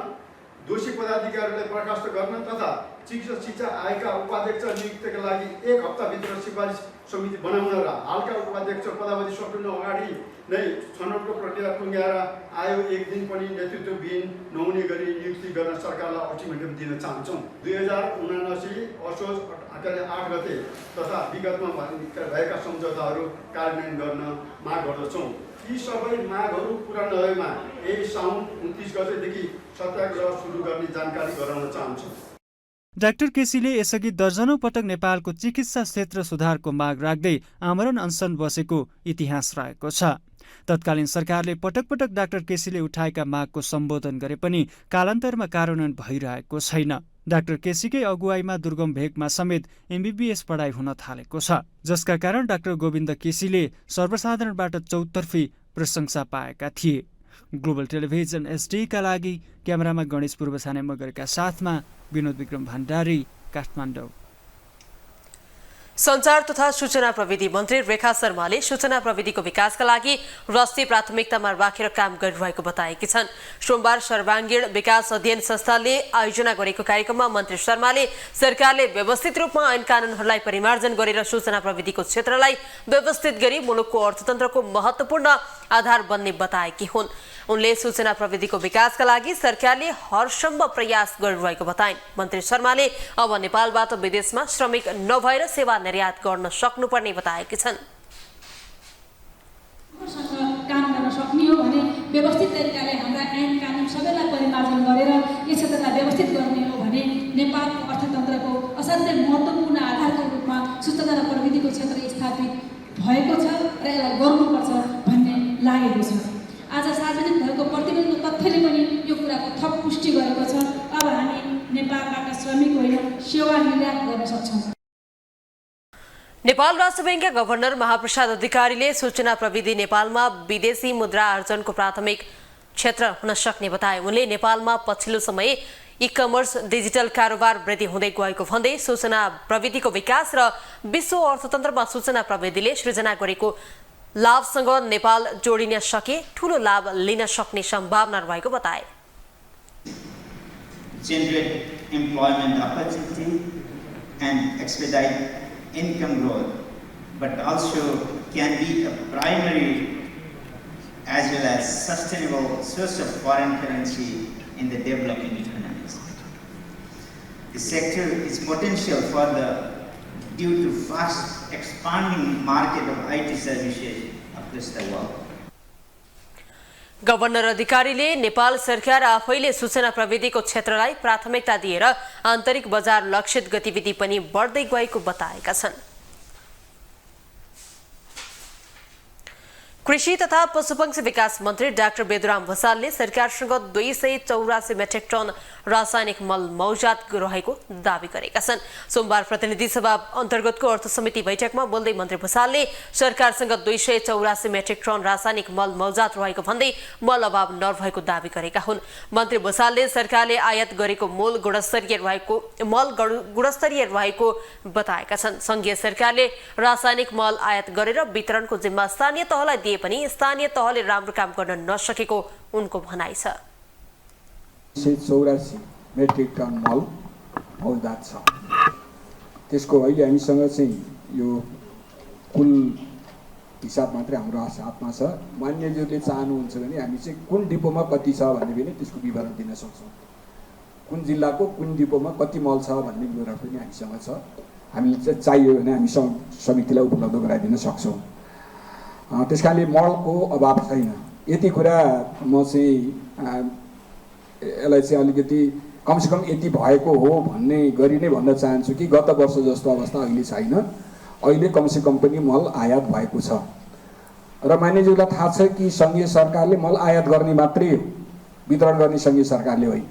दोषी पदाधिकारीहरूलाई बर्खास्त गर्न तथा चिकित्सा शिक्षा आयोगका उपाध्यक्ष नियुक्तिका लागि 1 हप्ताभित्र सिफारिस समिति बनाउन र हालका उपाध्यक्ष पदावधि सकिनु अगाडि नै छनौटको प्रक्रिया टुङ्ग्याएर आयोग 1 दिन पनि नेतृत्वविहीन नहुने गरी नियुक्ति गर्न सरकारलाई अल्टिमेटम दिन चाहन्छौँ। 2079 असोज 8 गते तथा विगतमा भएका सम्झौताहरू कार्यान्वयन गर्न माग गर्दछौँ। यी सबै मागहरू पुरा नभएमा यही साउन 29 गतेदेखि सत्याग्रह सुरु गर्ने जानकारी गराउन चाहन्छौँ। डाक्टर केसीले यसअघि दर्जनौं पटक नेपालको चिकित्सा क्षेत्र सुधारको माग राख्दै आमरण अनसन बसेको इतिहास रहेको छ। तत्कालीन सरकारले पटक पटक डाक्टर केसीले उठाएका मागको सम्बोधन गरे पनि कालान्तरमा कार्यान्वयन भइरहेको छैन। डाक्टर केसीकै अगुवाईमा दुर्गम भेगमा समेत MBBS पढाइ हुन थालेको छ, जसका कारण डाक्टर गोविन्द केसीले सर्वसाधारणबाट चौतर्फी प्रशंसा पाएका थिए। ग्लोबल टेलिभिजन SD का लागि क्यामेरामा गणेश पूर्वछाने मगरका साथमा विनोद विक्रम भण्डारी, काठमाडौँ। सञ्चार तथा सूचना प्रविधि मन्त्री रेखा शर्माले सूचना प्रविधिको विकासका लागि राष्ट्रिय प्राथमिकतामा राखेर काम गरिरहेको बताएकी छन्। सोमबार सर्वाङ्गीण विकास अध्ययन संस्थाले आयोजना गरेको कार्यक्रममा मन्त्री शर्माले सरकारले व्यवस्थित रूपमा ऐन कानुनहरूलाई परिमार्जन गरेर सूचना प्रविधिको क्षेत्रलाई व्यवस्थित गरी मुलुकको अर्थतन्त्रको महत्त्वपूर्ण आधार बन्ने बताएकी हुन्। उनले सूचना प्रविधिको विकासका लागि सरकारले हरसम्भव प्रयास गरिरहेको बताइन्। मन्त्री शर्माले अब नेपालबाट विदेशमा श्रमिक नभएर सेवा निर्यात गर्न सक्नुपर्ने बताएकी छन्। भने व्यवस्थित तरिकाले हाम्रा ऐन कानुन सबैलाई परिमार्जन गरेर यस क्षेत्रलाई व्यवस्थित गर्ने हो भने नेपालको अर्थतन्त्रको असाध्यै महत्त्वपूर्ण आधारको रूपमा सूचना र प्रविधिको क्षेत्र स्थापित भएको छ र यसलाई गर्नुपर्छ भन्ने लागेको छ। आज सार्वजनिक भएको प्रतिवेदनको तथ्यले पनि यो कुराको थप पुष्टि गरेको छ। अब हामी नेपालबाट श्रमिक होइन सेवा निर्यात गर्न सक्छौँ। नेपाल राष्ट्र बैंकका गभर्नर महाप्रसाद अधिकारीले सूचना प्रविधि नेपालमा विदेशी मुद्रा आर्जनको प्राथमिक क्षेत्र हुन सक्ने बताए। उनले नेपालमा पछिल्लो समय ई-कमर्स डिजिटल कारोबार वृद्धि हुँदै गएको भन्दै सूचना प्रविधिको विकास र विश्व अर्थतन्त्रमा सूचना प्रविधिले सृजना गरेको लाभसँग नेपाल जोडिन सके ठूलो लाभ लिन सक्ने सम्भावना रहेको बताए। Generate employment opportunity and expedite income growth, but also can be a primary as well as sustainable source of foreign currency in the developing economies. The sector is potential for due to fast expanding market of IT services across the world. Governor अधिकारीले नेपाल सरकार आफैले सूचना प्रविधिको क्षेत्रलाई प्राथमिकता दिएर आन्तरिक बजार लक्षित गतिविधि पनि बढ्दै गएको बताएका छन्। कृषि तथा पशुपक्षी विकास मन्त्री डाक्टर बेदुराम भुसालले सरकारसँग 284 मेट्रिक टन रासायनिक मल मौजात रहेको दावी गरेका छन्। सोमबार प्रतिनिधि सभा अन्तर्गतको अर्थ समिति बैठकमा बोल्दै मन्त्री भुसालले सरकारसँग 284 मेट्रिक टन रासायनिक मल मौजात रहेको भन्दै मल अभाव नरहेको दावी गरेका हुन्। मन्त्री भुसालले सरकारले आयात गरेको मल गुणस्तरीय रहेको बताएका छन्। संघीय सरकारले रासायनिक मल आयात गरेर वितरणको जिम्मा स्थानीय तहलाई दिए पनि स्थानीय तहले राम्रो काम गर्न नसकेको उनको भनाइ छ। 184 मेट्रिक टन मल मौजात छ। त्यसको अहिले हामीसँग चाहिँ यो कुल हिसाब मात्रै हाम्रो हातमा छ। मान्यज्यूले चाहनुहुन्छ भने हामी चाहिँ कुन डिपोमा कति छ भन्ने पनि त्यसको विवरण दिन सक्छौँ। कुन जिल्लाको कुन डिपोमा कति मल छ भन्ने विवरण पनि हामीसँग छ। हामी चाहिँ चाहियो भने हामी समितिलाई उपलब्ध गराइदिन सक्छौँ। त्यसकारणले मलको अभाव छैन। यति कुरा म चाहिँ यसलाई चाहिँ अलिकति कमसेकम यति भएको हो भन्ने गरी नै भन्न चाहन्छु कि गत वर्ष जस्तो अवस्था अहिले छैन। अहिले कमसेकम पनि मल आयात भएको छ र मान्यज्यूलाई थाहा छ कि सङ्घीय सरकारले मल आयात गर्ने मात्रै हो, वितरण गर्ने सङ्घीय सरकारले होइन।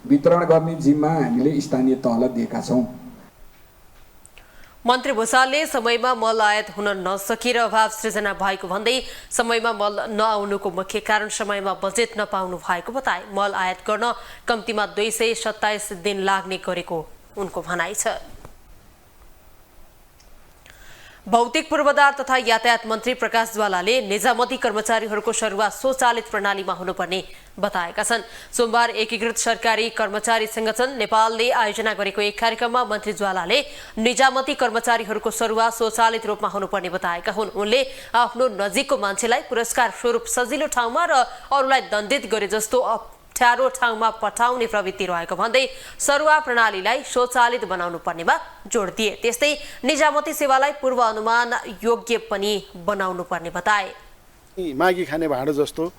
वितरण गर्ने जिम्मा हामीले स्थानीय तहलाई दिएका छौँ। मन्त्री भुसालले समयमा मल आयात हुन नसकेर अभाव सृजना भएको भन्दै समयमा मल नआउनुको मुख्य कारण समयमा बजेट नपाउनु भएको बताए। मल आयात गर्न कम्तीमा 227 दिन लाग्ने गरेको उनको भनाइ छ। भौतिक पूर्वाधार तथा यातायात मन्त्री प्रकाश ज्वालाले निजामती कर्मचारीहरूको सरुवा स्वचालित प्रणालीमा हुनुपर्ने बताएका छन्। सोमबार एकीकृत सरकारी कर्मचारी संगठन नेपालले आयोजना गरेको एक कार्यक्रममा मन्त्री ज्वालाले निजामती कर्मचारीहरूको सरुवा स्वचालित रूपमा हुनुपर्ने बताएका हुन्। उनले आफ्नो नजिकको मान्छेलाई पुरस्कार स्वरूप सजिलो ठाउँमा र अरूलाई दण्डित गरे जस्तो अप्ठ्यारो ठाउँमा पठाउने प्रवृत्ति रहेको भन्दै सरुवा प्रणालीलाई स्वचालित बनाउनु पर्नेमा जोड दिए। त्यस्तै निजामती सेवालाई पूर्व अनुमान योग्य पनि बनाउनु पर्ने बताए। मागी खाने भाँडो जस्तो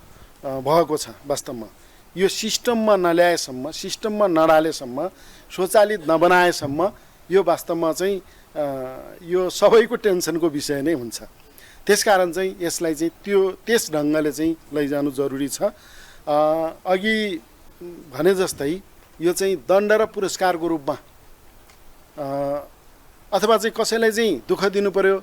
भएको छ। वास्तवमा यो सिस्टममा नल्याएसम्म, सिस्टममा नडालेसम्म, स्वचालित नबनाएसम्म यो वास्तवमा चाहिँ यो सबैको टेन्सनको विषय नै हुन्छ। त्यसकारण चाहिँ यसलाई चाहिँ त्यस ढङ्गले चाहिँ लैजानु जरुरी छ। अघि भने जस्तै यो चाहिँ दण्ड र पुरस्कारको रूपमा अथवा चाहिँ कसैलाई चाहिँ दुःख दिनु पर्यो।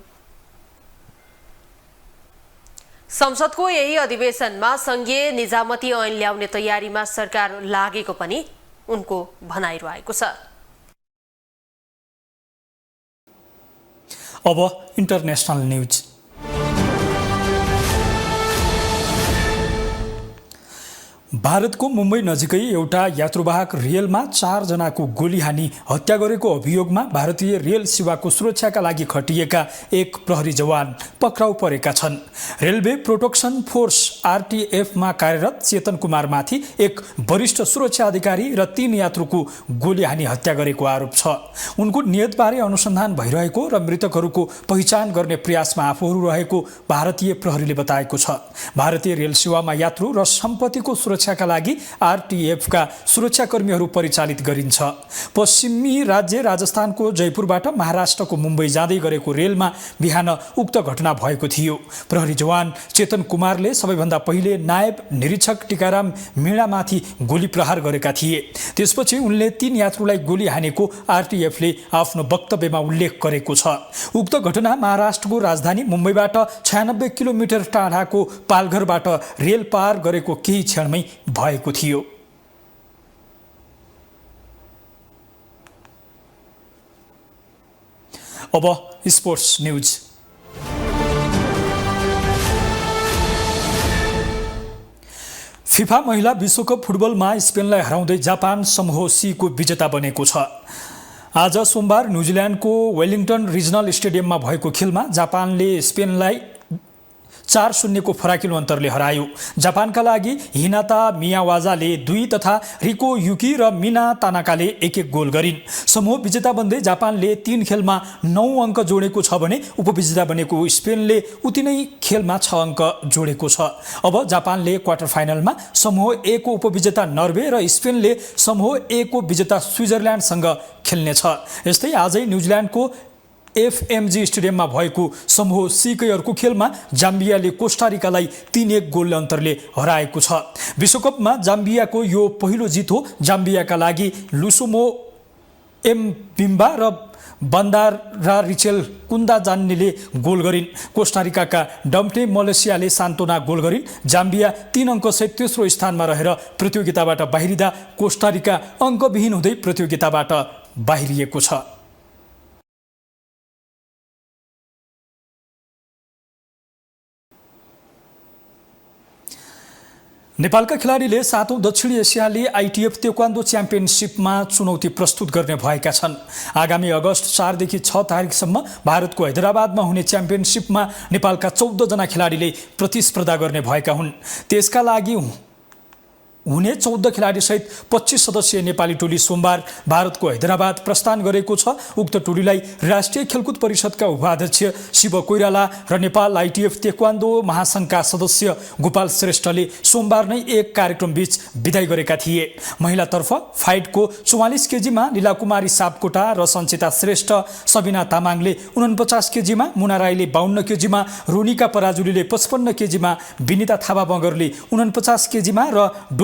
संसदको यही अधिवेशनमा संघीय निजामती ऐन ल्याउने तयारीमा सरकार लागेको पनि उनको भनाइरहेको छ। अब इन्टरनेशनल न्यूज। भारतको मुम्बई नजिकै एउटा यात्रुवाहक रेलमा 4 जनाको गोली हानी हत्या गरेको अभियोगमा भारतीय रेल सेवाको सुरक्षाका लागि खटिएका एक प्रहरी जवान पक्राउ परेका छन्। रेलवे प्रोटेक्सन फोर्स आरटीएफमा कार्यरत चेतन कुमारमाथि एक वरिष्ठ सुरक्षा अधिकारी र 3 यात्रुको गोली हानी हत्या गरेको आरोप छ। उनको नियतबारे अनुसन्धान भइरहेको र मृतकहरूको पहिचान गर्ने प्रयासमा आफूहरू रहेको भारतीय प्रहरीले बताएको छ। भारतीय रेल सेवामा यात्रु र सम्पत्तिको सुरक्षाका लागि आरटीएफका सुरक्षाकर्मीहरू परिचालित गरिन्छ। पश्चिमी राज्य राजस्थानको जयपुरबाट महाराष्ट्रको मुम्बई जाँदै गरेको रेलमा बिहान उक्त घटना भएको थियो। प्रहरी जवान चेतन कुमारले सबैभन्दा पहिले नायब निरीक्षक टीकाराम मीणामाथि गोली प्रहार गरेका थिए। त्यसपछि उनले 3 यात्रुलाई गोली हानेको आरटीएफले आफ्नो वक्तव्यमा उल्लेख गरेको छ। उक्त घटना महाराष्ट्रको राजधानी मुम्बईबाट 96 किलोमिटर टाढाको पालघरबाट रेल पार गरेको केही क्षणमै भएको थियो। अब स्पोर्ट्स न्यूज। फिफा महिला विश्वकप फुटबलमा स्पेनलाई हराउँदै जापान समूह सी को विजेता बनेको छ। आज सोमबार न्युजिल्यान्डको वेलिङटन रिजनल स्टेडियममा भएको खेलमा जापानले स्पेनलाई 4-0 को फराकिलो अन्तरले हरायो। जापानका लागि हिनाता मियावाजाले 2 तथा रिको युकी र मिना तानाकाले 1-1 गोल गरिन्। समूह विजेता बन्दै जापानले 3 खेलमा 9 अङ्क जोडेको छ भने उपविजेता बनेको स्पेनले उति नै खेलमा 6 अङ्क जोडेको छ। अब जापानले क्वार्टर फाइनलमा समूह ए को उपविजेता नर्वे र स्पेनले समूह ए को विजेता स्विजरल्यान्डसँग खेल्नेछ। यस्तै आजै न्युजिल्यान्डको एफएमजी स्टेडियममा भएको समूह सी कै अर्को खेलमा जाम्बियाले कोस्टारिकालाई 3-1 गोल अन्तरले हराएको छ। विश्वकपमा जाम्बियाको यो पहिलो जित हो। जाम्बियाका लागि लुसोमो एमबिम्बा र बन्दारा रिचेल कुन्दा जान्नेले गोल गरिन्। कोस्टारिकाका डम्टे मलेसियाले सान्तोना गोल गरिन्। जाम्बिया 3 अङ्कसहित तेस्रो स्थानमा रहेर प्रतियोगिताबाट बाहिरिँदा कोस्टारिका अङ्कविहीन हुँदै प्रतियोगिताबाट बाहिरिएको छ। नेपालका खेलाडीले 7औं दक्षिणी एसियाली आइटिएफ तेक्वान्दो च्याम्पियनसिपमा चुनौती प्रस्तुत गर्ने भएका छन्। आगामी अगस्त 4 देखि 6 तारिकसम्म भारतको हैदराबादमा हुने च्याम्पियनसिपमा नेपालका 14 जना खेलाडीले प्रतिस्पर्धा गर्ने भएका हुन्। त्यसका लागि हुने 14 खेलाडीसहित 25 सदस्यीय नेपाली टोली सोमबार भारतको हैदराबाद प्रस्थान गरेको छ। उक्त टोलीलाई राष्ट्रिय खेलकुद परिषदका उपाध्यक्ष शिव कोइराला र नेपाल आइटिएफ तेक्वान्दो महासंघका सदस्य गोपाल श्रेष्ठले सोमबार नै एक कार्यक्रमबीच विदाई गरेका थिए। महिलातर्फ फाइटको 44 केजीमा लीलाकुमारी सापकोटा र सञ्चिता श्रेष्ठ, सबिना तामाङले 49 केजीमा, मुना राईले 52 केजीमा, रोनिका पराजुलीले 55 केजीमा, विनिता थापा मगरले 49 केजीमा र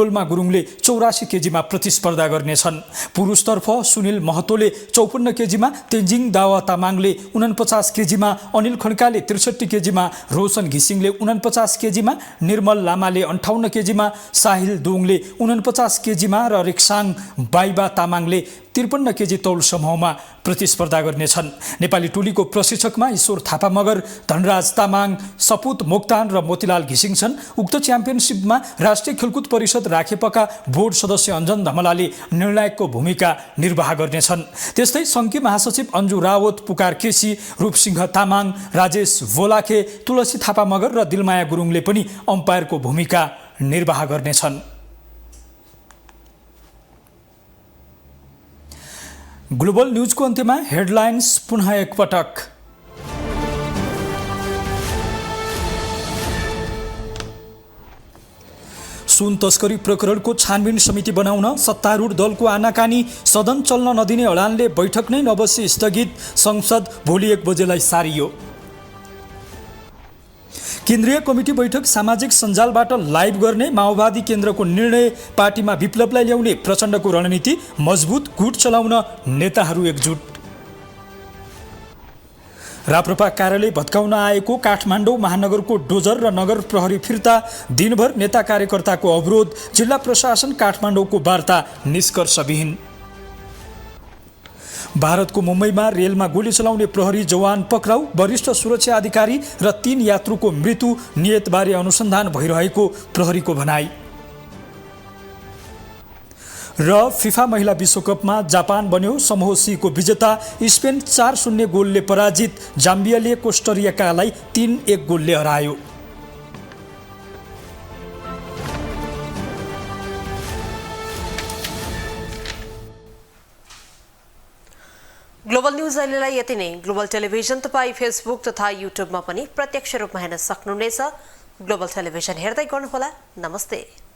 डोल्मा गुरुङले 84 केजीमा प्रतिस्पर्धा गर्नेछन्। पुरुषतर्फ सुनिल महतोले 54 केजीमा, तेन्जिङ दावा तामाङले 49 केजीमा, अनिल खड्काले 63 केजीमा, रोशन घिसिङले 49 केजीमा, निर्मल लामाले 58 केजीमा, साहिल दोङले 49 केजीमा र रिक्साङ बाइबा तामाङले 53 केजी तौल समूहमा प्रतिस्पर्धा गर्नेछन्। नेपाली टोलीको प्रशिक्षकमा ईश्वर थापा मगर, धनराज तामाङ, सपुत मोक्तान र मोतीलाल घिसिङ छन्। उक्त च्याम्पियनसिपमा राष्ट्रिय खेलकुद परिषद राखेपका बोर्ड सदस्य अञ्जन धमलाले निर्णायकको भूमिका निर्वाह गर्नेछन्। त्यस्तै सङ्घीय महासचिव अन्जु रावत, पुकार केसी, रूपसिंह तामाङ, राजेश भोलाखे, तुलसी थापा मगर र दिलमाया गुरुङले पनि अम्पायरको भूमिका निर्वाह गर्नेछन्। ग्लोबल न्यूजको अन्त्यमा हेडलाइन्स पुनः एकपटक। सुन तस्करी प्रकरणको छानबिन समिति बनाउन सत्तारूढ दलको आनाकानी, सदन चल्न नदिने अडानले बैठक नै नबसी स्थगित, संसद भोलि 1 बजेलाई सारियो। केन्द्रीय कमिटी बैठक सामाजिक सञ्जालबाट लाइभ गर्ने माओवादी केन्द्रको निर्णय, पार्टीमा विप्लवलाई ल्याउने प्रचण्डको रणनीति, मजबुत गुट चलाउन नेताहरू एकजुट। राप्रपा कार्यालय भत्काउन आएको काठमाडौँ महानगरको डोजर र नगर प्रहरी फिर्ता, दिनभर नेता कार्यकर्ताको अवरोध, जिल्ला प्रशासन काठमाडौँको वार्ता निष्कर्षविहीन। भारतको मुम्बईमा रेलमा गोली चलाउने प्रहरी जवान पक्राउ, वरिष्ठ सुरक्षा अधिकारी र 3 यात्रुको मृत्यु, नियतबारे अनुसन्धान भइरहेको प्रहरीको भनाई। र फिफा महिला विश्वकपमा जापान बन्यो समूह सी को विजेता। स्पेन 4-0 गोलले पराजित। जाम्बियाले कोस्टारिकालाई 3-1 गोलले हरायो। ग्लोबल न्यूज अहिलेलाई यति नै। ग्लोबल टेलिभिजन तपाईँ फेसबुक तथा युट्युबमा पनि प्रत्यक्ष रूपमा हेर्न सक्नुहुनेछ। ग्लोबल टेलिभिजन हेर्दै गर्नुहोला। नमस्ते।